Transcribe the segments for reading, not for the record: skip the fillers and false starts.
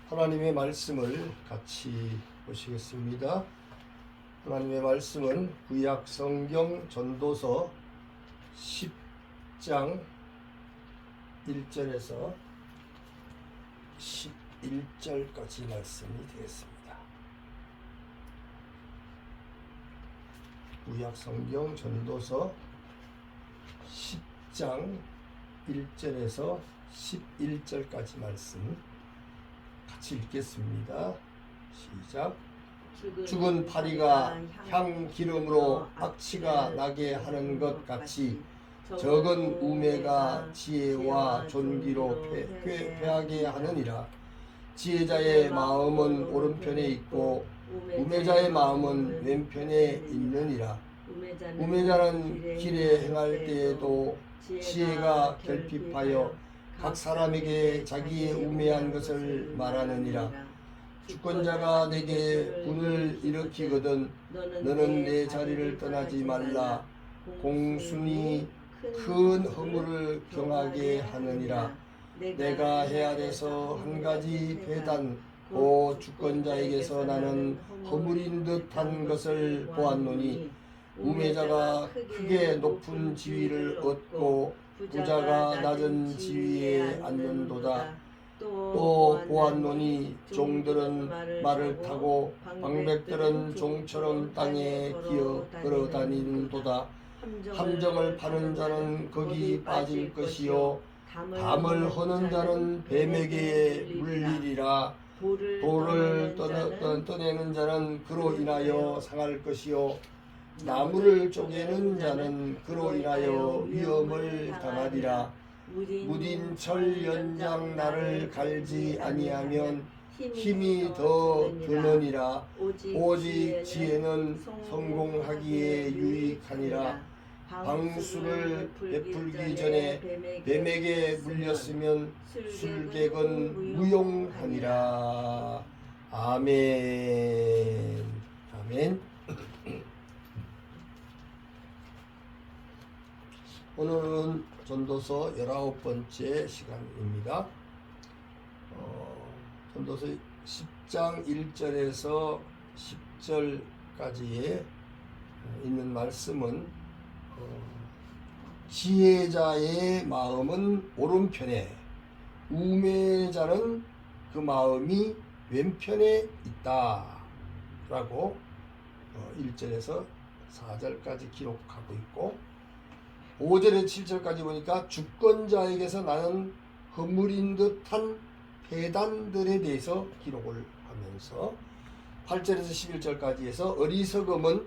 하나님의 말씀을 같이 보시겠습니다. 하나님의 말씀은 구약 성경 전도서 10장 1절에서 11절까지 말씀이 되겠습니다. 구약 성경 전도서 10장 1절에서 11절까지 말씀 같이 읽겠습니다. 시작. 죽은 파리가 향 기름으로 악취가 나게 하는 것 같이 적은 우매가 지혜와 존귀로 패하게 하느니라. 지혜자의 마음은 오른편에 있고 우매자의 마음은 왼편에 있느니라. 우매자는 길에 행할 때에도 지혜가 결핍하여 각 사람에게 자기의 우매한 것을 말하느니라. 주권자가 내게 분을 일으키거든 너는 내 자리를 떠나지 말라. 공순이 큰 허물을 경하게 하느니라. 내가 헤아려서 한 가지 배단 오 주권자에게서 나는 허물인 듯한 것을 보았노니 우매자가 크게 높은 지위를 얻고 부자가 낮은 지위에 앉는도다. 또 보았노니 종들은 말을 타고 방백들은 종처럼 땅에 기어 걸어다니는도다. 함정을 파는 자는 거기 빠질 것이요 담을 허는 자는 뱀에게 물리리라. 돌을 떠내는 자는 그로 인하여 상할 것이요 나무를 쪼개는 자는 그로 인하여 위험을 당하리라. 무딘 철 연장 나를 갈지 아니하면 힘이 더 드느니라. 오직 지혜는 성공하기에 유익하니라. 방수를 베풀기 전에 뱀에게 물렸으면 술객은 무용하니라. 아멘. 아멘. 오늘은 전도서 19번째 시간입니다. 전도서 10장 1절에서 10절까지에 있는 말씀은 지혜자의 마음은 오른편에 우매자는 그 마음이 왼편에 있다 라고 1절에서 4절까지 기록하고 있고 5절에서 7절까지 보니까 주권자에게서 나는 허물인 듯한 배단들에 대해서 기록을 하면서 8절에서 11절까지 해서 어리석음은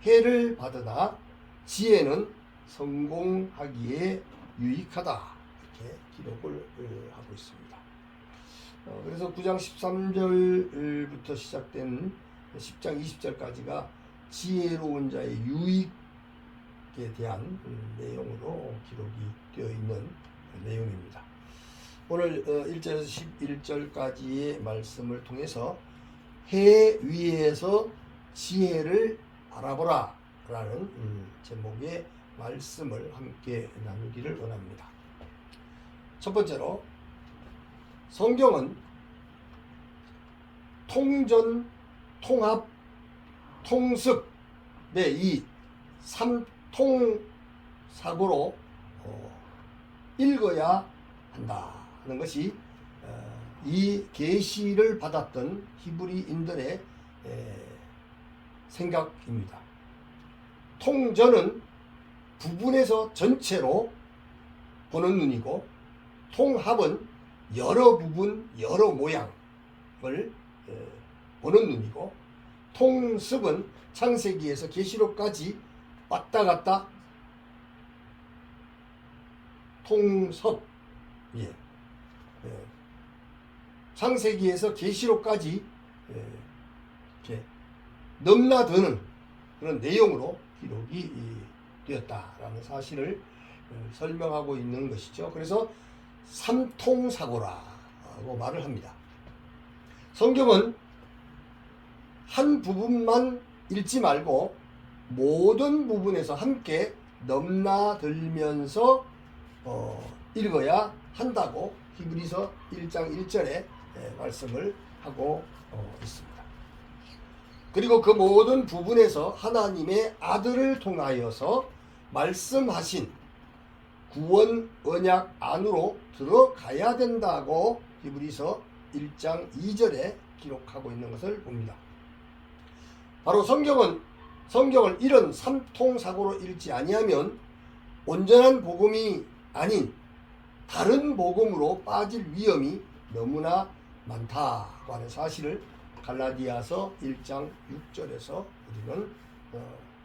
해를 받으나 지혜는 성공하기에 유익하다 이렇게 기록을 하고 있습니다. 그래서 9장 13절부터 시작된 10장 20절까지가 지혜로운 자의 유익에 대한 내용으로 기록이 되어 있는 내용입니다. 오늘 1절에서 11절까지의 말씀을 통해서 해 위에서 지혜를 알아보라 라는 제목의 말씀을 함께 나누기를 원합니다. 첫 번째로 성경은 통전, 통합, 통습 이 삼통사고로 읽어야 한다는 것이 이 계시를 받았던 히브리인들의 생각입니다. 통전은 부분에서 전체로 보는 눈이고 통합은 여러 부분 여러 모양을 보는 눈이고 통습은 창세기에서 계시록까지 왔다 갔다 통섭 창세기에서 계시록까지 이렇게 넘나드는 그런 내용으로 기록이 되었다라는 사실을 설명하고 있는 것이죠. 그래서 삼통사고라고 말을 합니다. 성경은 한 부분만 읽지 말고 모든 부분에서 함께 넘나들면서 읽어야 한다고 히브리서 1장 1절에 말씀을 하고 있습니다. 그리고 그 모든 부분에서 하나님의 아들을 통하여서 말씀하신 구원 언약 안으로 들어가야 된다고 히브리서 1장 2절에 기록하고 있는 것을 봅니다. 바로 성경을 이런 삼통사고로 읽지 아니하면 온전한 복음이 아닌 다른 복음으로 빠질 위험이 너무나 많다고 하는 사실을 갈라디아서 1장 6절에서 우리는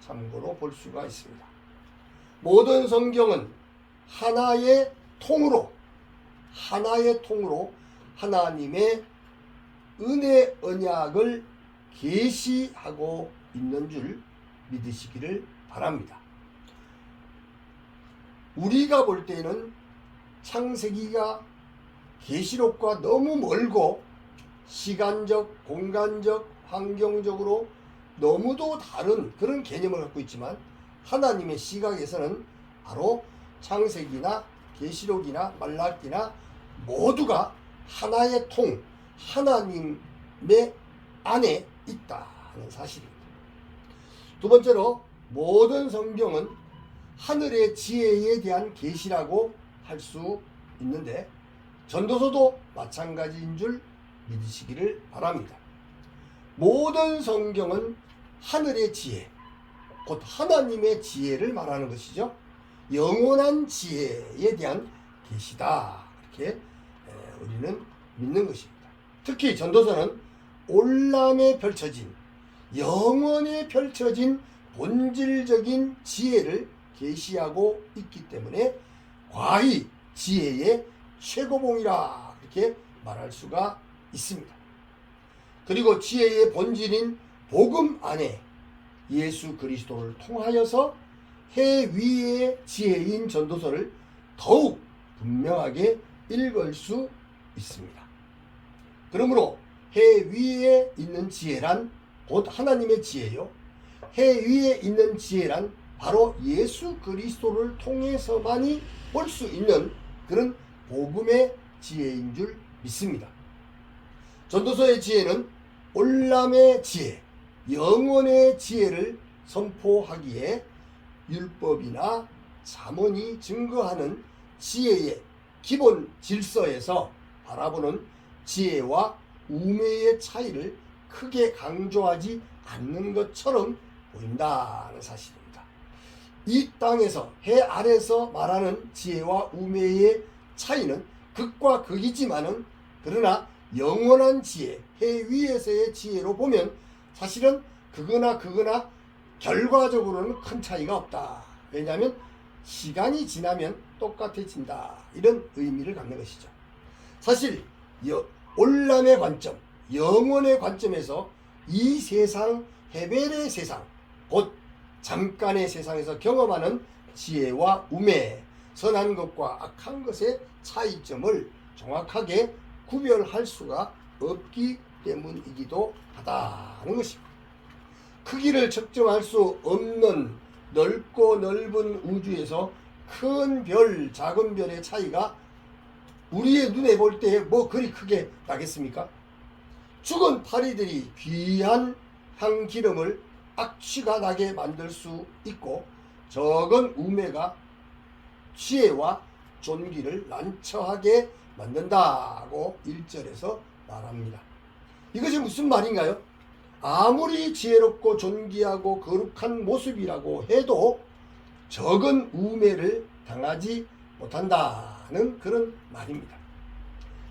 참고로 볼 수가 있습니다. 모든 성경은 하나의 통으로 하나님의 은혜 언약을 계시하고 있는 줄 믿으시기를 바랍니다. 우리가 볼 때는 창세기가 계시록과 너무 멀고 시간적, 공간적, 환경적으로 너무도 다른 그런 개념을 갖고 있지만 하나님의 시각에서는 바로 창세기나 계시록이나 말라기나 모두가 하나의 통, 하나님의 안에 있다는 사실입니다. 두 번째로 모든 성경은 하늘의 지혜에 대한 계시라고 할 수 있는데 전도서도 마찬가지인 줄 믿으시기를 바랍니다. 모든 성경은 하늘의 지혜, 곧 하나님의 지혜를 말하는 것이죠. 영원한 지혜에 대한 계시다, 이렇게 우리는 믿는 것입니다. 특히 전도서는 올람에 펼쳐진, 영원에 펼쳐진 본질적인 지혜를 계시하고 있기 때문에 과히 지혜의 최고봉이라 이렇게 말할 수가 있습니다. 그리고 지혜의 본질인 복음 안에 예수 그리스도를 통하여서 해 위의 지혜인 전도서를 더욱 분명하게 읽을 수 있습니다. 그러므로 해 위에 있는 지혜란 곧 하나님의 지혜요, 해 위에 있는 지혜란 바로 예수 그리스도를 통해서만이 볼 수 있는 그런 복음의 지혜인 줄 믿습니다. 전도서의 지혜는 올람의 지혜, 영원의 지혜를 선포하기에 율법이나 잠언이 증거하는 지혜의 기본 질서에서 바라보는 지혜와 우매의 차이를 크게 강조하지 않는 것처럼 보인다는 사실입니다. 이 땅에서 해 아래서 말하는 지혜와 우매의 차이는 극과 극이지만은 그러나 영원한 지혜, 해 위에서의 지혜로 보면 사실은 그거나 결과적으로는 큰 차이가 없다. 왜냐하면 시간이 지나면 똑같아진다, 이런 의미를 갖는 것이죠. 사실 올람의 관점, 영원의 관점에서 이 세상, 헤벨의 세상, 곧 잠깐의 세상에서 경험하는 지혜와 우매, 선한 것과 악한 것의 차이점을 정확하게 구별할 수가 없기 때문이기도 하다는 것입니다. 크기를 측정할 수 없는 넓고 넓은 우주에서 큰 별, 작은 별의 차이가 우리의 눈에 볼 때 뭐 그리 크게 나겠습니까? 죽은 파리들이 귀한 향기름을 악취가 나게 만들 수 있고 적은 우매가 지혜와 존귀를 난처하게 만든다고 1절에서 말합니다. 이것이 무슨 말인가요? 아무리 지혜롭고 존귀하고 거룩한 모습이라고 해도 적은 우매를 당하지 못한다는 그런 말입니다.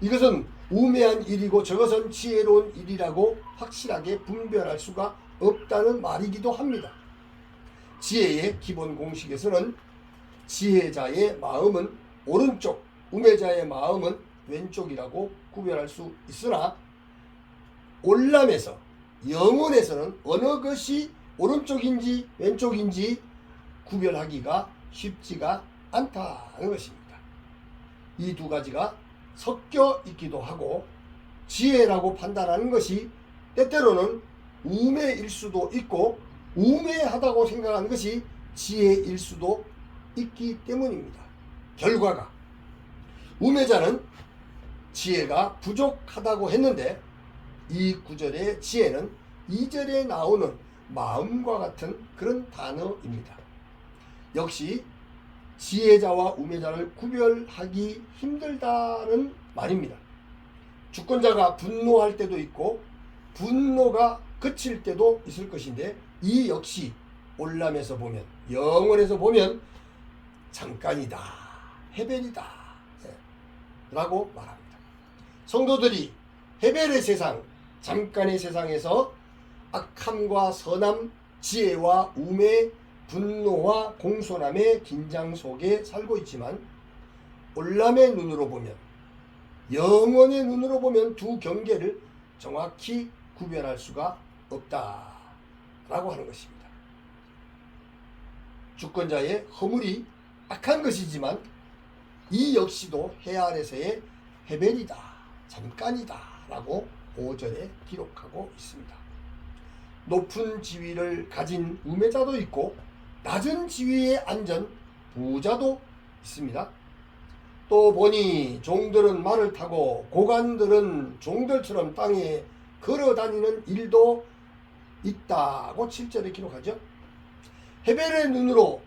이것은 우매한 일이고 저것은 지혜로운 일이라고 확실하게 분별할 수가 없다는 말이기도 합니다. 지혜의 기본 공식에서는 지혜자의 마음은 오른쪽, 우매자의 마음은 왼쪽이라고 구별할 수 있으나 올람에서, 영혼에서는 어느 것이 오른쪽인지 왼쪽인지 구별하기가 쉽지가 않다는 것입니다. 이 두 가지가 섞여 있기도 하고 지혜라고 판단하는 것이 때때로는 우매일 수도 있고 우매하다고 생각하는 것이 지혜일 수도 있기 때문입니다. 결과가 우매자는 지혜가 부족하다고 했는데 이 구절의 지혜는 2절에 나오는 마음과 같은 그런 단어입니다. 역시 지혜자와 우매자를 구별하기 힘들다는 말입니다. 주권자가 분노할 때도 있고 분노가 그칠 때도 있을 것인데 이 역시 올람에서 보면, 영원에서 보면 잠깐이다, 해변이다 라고 말합니다. 성도들이 해변의 세상, 잠깐의 세상에서 악함과 선함, 지혜와 우매, 분노와 공손함의 긴장 속에 살고 있지만 올람의 눈으로 보면, 영원의 눈으로 보면 두 경계를 정확히 구별할 수가 없다라고 하는 것입니다. 주권자의 허물이 악한 것이지만 이 역시도 해 아래서의 해변이다, 잠깐이다 라고 5절에 기록하고 있습니다. 높은 지위를 가진 우매자도 있고 낮은 지위에 앉은 부자도 있습니다. 또 보니 종들은 말을 타고 고관들은 종들처럼 땅에 걸어 다니는 일도 있다고 7절에 기록하죠. 해변의 눈으로,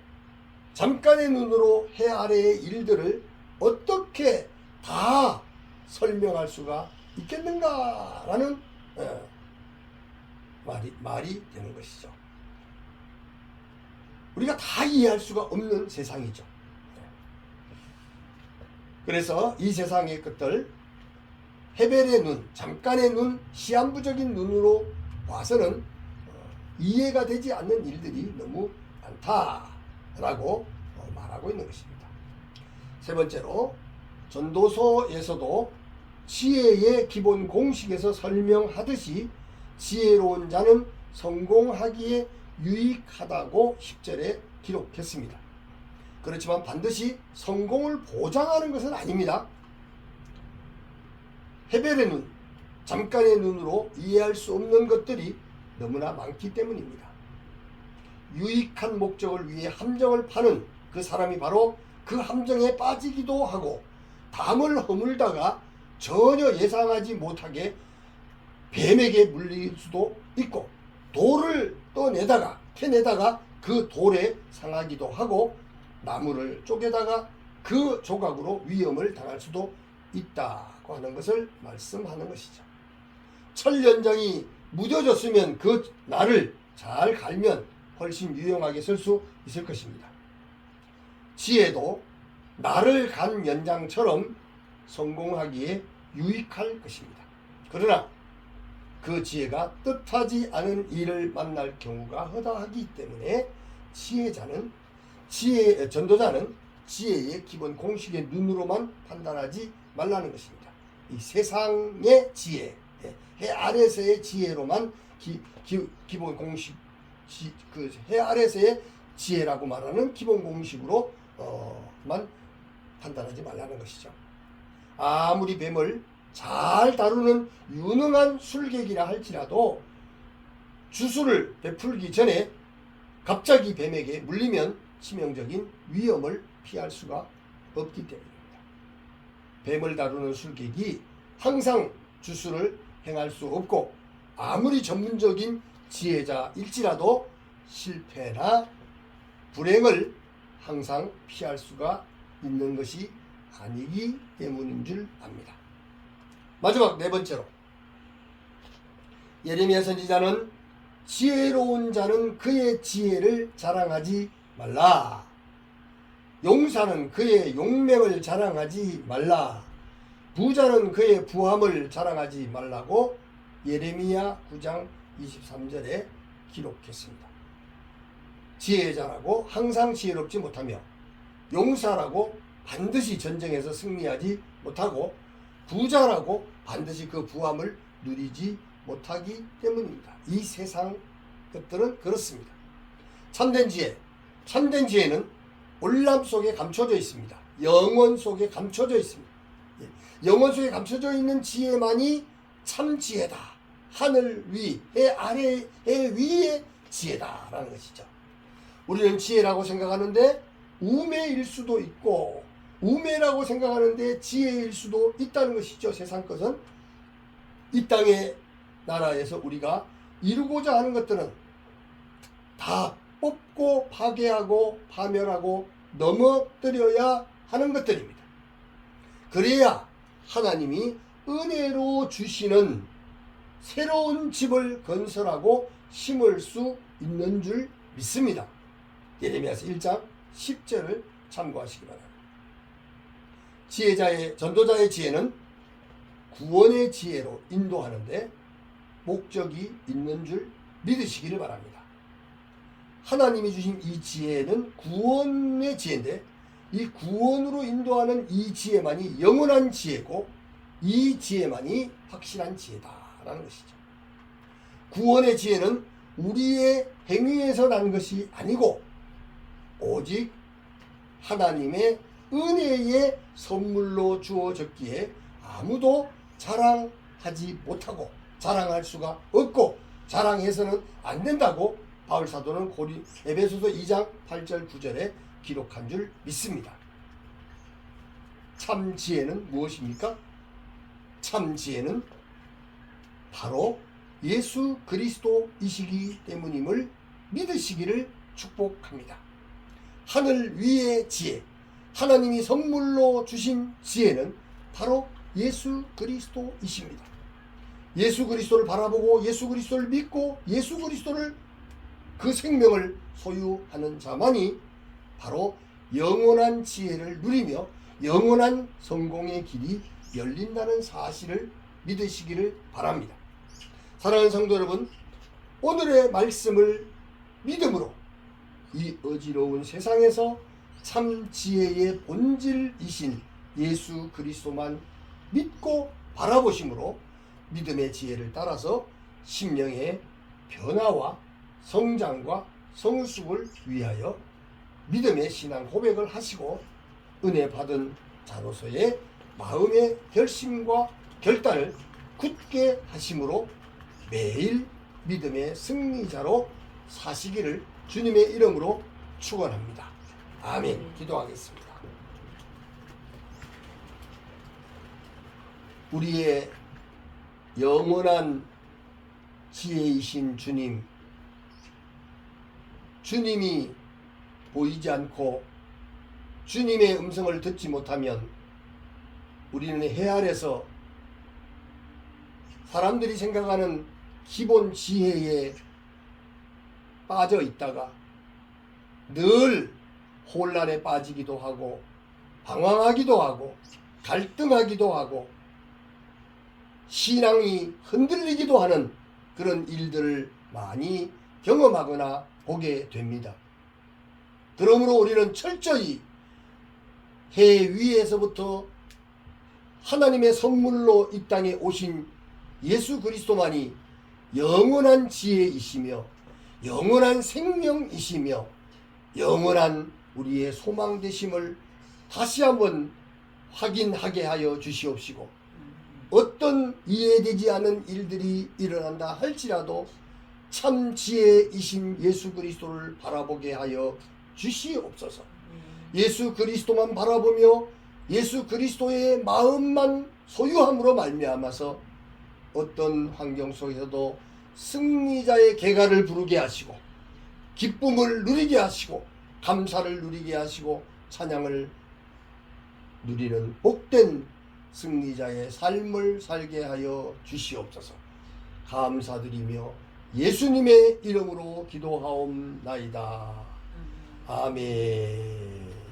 잠깐의 눈으로 해 아래의 일들을 어떻게 다 설명할 수가 있겠는가라는 말이 되는 것이죠. 우리가 다 이해할 수가 없는 세상이죠. 그래서 이 세상의 것들, 해변의 눈, 잠깐의 눈, 시한부적인 눈으로 봐서는 이해가 되지 않는 일들이 너무 많다라고 말하고 있는 것입니다. 세 번째로, 전도서에서도 지혜의 기본 공식에서 설명하듯이 지혜로운 자는 성공하기에 유익하다고 10절에 기록했습니다. 그렇지만 반드시 성공을 보장하는 것은 아닙니다. 해변의 눈, 잠깐의 눈으로 이해할 수 없는 것들이 너무나 많기 때문입니다. 유익한 목적을 위해 함정을 파는 그 사람이 바로 그 함정에 빠지기도 하고 담을 허물다가 전혀 예상하지 못하게 뱀에게 물릴 수도 있고 돌을 캐내다가 그 돌에 상하기도 하고 나무를 쪼개다가 그 조각으로 위험을 당할 수도 있다고 하는 것을 말씀하는 것이죠. 철 연장이 무뎌졌으면 그 날을 잘 갈면 훨씬 유용하게 쓸 수 있을 것입니다. 지혜도 날을 간 연장처럼 성공하기에 유익할 것입니다. 그러나 그 지혜가 뜻하지 않은 일을 만날 경우가 허다하기 때문에 전도자는 지혜의 기본 공식의 눈으로만 판단하지 말라는 것입니다. 이 세상의 지혜, 해 아래서의 지혜로만 기본 공식, 그 해 아래서의 지혜라고 말하는 기본 공식으로만 판단하지 말라는 것이죠. 아무리 뱀을 잘 다루는 유능한 술객이라 할지라도 주술을 베풀기 전에 갑자기 뱀에게 물리면 치명적인 위험을 피할 수가 없기 때문입니다. 뱀을 다루는 술객이 항상 주술을 행할 수 없고 아무리 전문적인 지혜자일지라도 실패나 불행을 항상 피할 수가 있는 것이 아니기 때문인 줄 압니다. 마지막 네 번째로, 예레미야 선지자는 지혜로운 자는 그의 지혜를 자랑하지 말라, 용사는 그의 용맹을 자랑하지 말라, 부자는 그의 부함을 자랑하지 말라고 예레미야 9장 23절에 기록했습니다. 지혜자라고 항상 지혜롭지 못하며 용사라고 반드시 전쟁에서 승리하지 못하고 부자라고 반드시 그 부함을 누리지 못하기 때문입니다. 이 세상 것들은 그렇습니다. 참된 지혜는 올람 속에 감춰져 있습니다. 영원 속에 감춰져 있습니다. 영원 속에 감춰져 있는 지혜만이 참 지혜다. 하늘 위, 해 아래, 해 위의 지혜다라는 것이죠. 우리는 지혜라고 생각하는데 우매일 수도 있고 우매라고 생각하는데 지혜일 수도 있다는 것이죠. 세상 것은. 이 땅의 나라에서 우리가 이루고자 하는 것들은 다 뽑고 파괴하고 파멸하고 넘어뜨려야 하는 것들입니다. 그래야 하나님이 은혜로 주시는 새로운 집을 건설하고 심을 수 있는 줄 믿습니다. 예레미야서 1장 10절을 참고하시기 바랍니다. 전도자의 지혜는 구원의 지혜로 인도하는데 목적이 있는 줄 믿으시기를 바랍니다. 하나님이 주신 이 지혜는 구원의 지혜인데 이 구원으로 인도하는 이 지혜만이 영원한 지혜고 이 지혜만이 확실한 지혜다라는 것이죠. 구원의 지혜는 우리의 행위에서 난 것이 아니고 오직 하나님의 은혜의 선물로 주어졌기에 아무도 자랑하지 못하고 자랑할 수가 없고 자랑해서는 안 된다고 바울사도는 에베소서 2장 8절 9절에 기록한 줄 믿습니다. 참 지혜는 무엇입니까? 참 지혜는 바로 예수 그리스도이시기 때문임을 믿으시기를 축복합니다. 하늘 위의 지혜, 하나님이 선물로 주신 지혜는 바로 예수 그리스도이십니다. 예수 그리스도를 바라보고 예수 그리스도를 믿고 예수 그리스도를 그 생명을 소유하는 자만이 바로 영원한 지혜를 누리며 영원한 성공의 길이 열린다는 사실을 믿으시기를 바랍니다. 사랑하는 성도 여러분, 오늘의 말씀을 믿음으로 이 어지러운 세상에서 참 지혜의 본질이신 예수 그리스도만 믿고 바라보심으로 믿음의 지혜를 따라서 심령의 변화와 성장과 성숙을 위하여 믿음의 신앙 고백을 하시고 은혜 받은 자로서의 마음의 결심과 결단을 굳게 하심으로 매일 믿음의 승리자로 사시기를 주님의 이름으로 축원합니다. 아멘. 기도하겠습니다. 우리의 영원한 지혜이신 주님, 주님이 보이지 않고 주님의 음성을 듣지 못하면 우리는 해 아래서 사람들이 생각하는 기본 지혜에 빠져 있다가 늘 혼란에 빠지기도 하고 방황하기도 하고 갈등하기도 하고 신앙이 흔들리기도 하는 그런 일들을 많이 경험하거나 보게 됩니다. 그러므로 우리는 철저히 해 위에서부터 하나님의 선물로 이 땅에 오신 예수 그리스도만이 영원한 지혜이시며 영원한 생명이시며 영원한 우리의 소망 되심을 다시 한번 확인하게 하여 주시옵시고 어떤 이해되지 않은 일들이 일어난다 할지라도 참 지혜이신 예수 그리스도를 바라보게 하여 주시옵소서. 예수 그리스도만 바라보며 예수 그리스도의 마음만 소유함으로 말미암아서 어떤 환경 속에서도 승리자의 계가를 부르게 하시고 기쁨을 누리게 하시고 감사를 누리게 하시고 찬양을 누리는 복된 승리자의 삶을 살게 하여 주시옵소서. 감사드리며 예수님의 이름으로 기도하옵나이다. 아멘.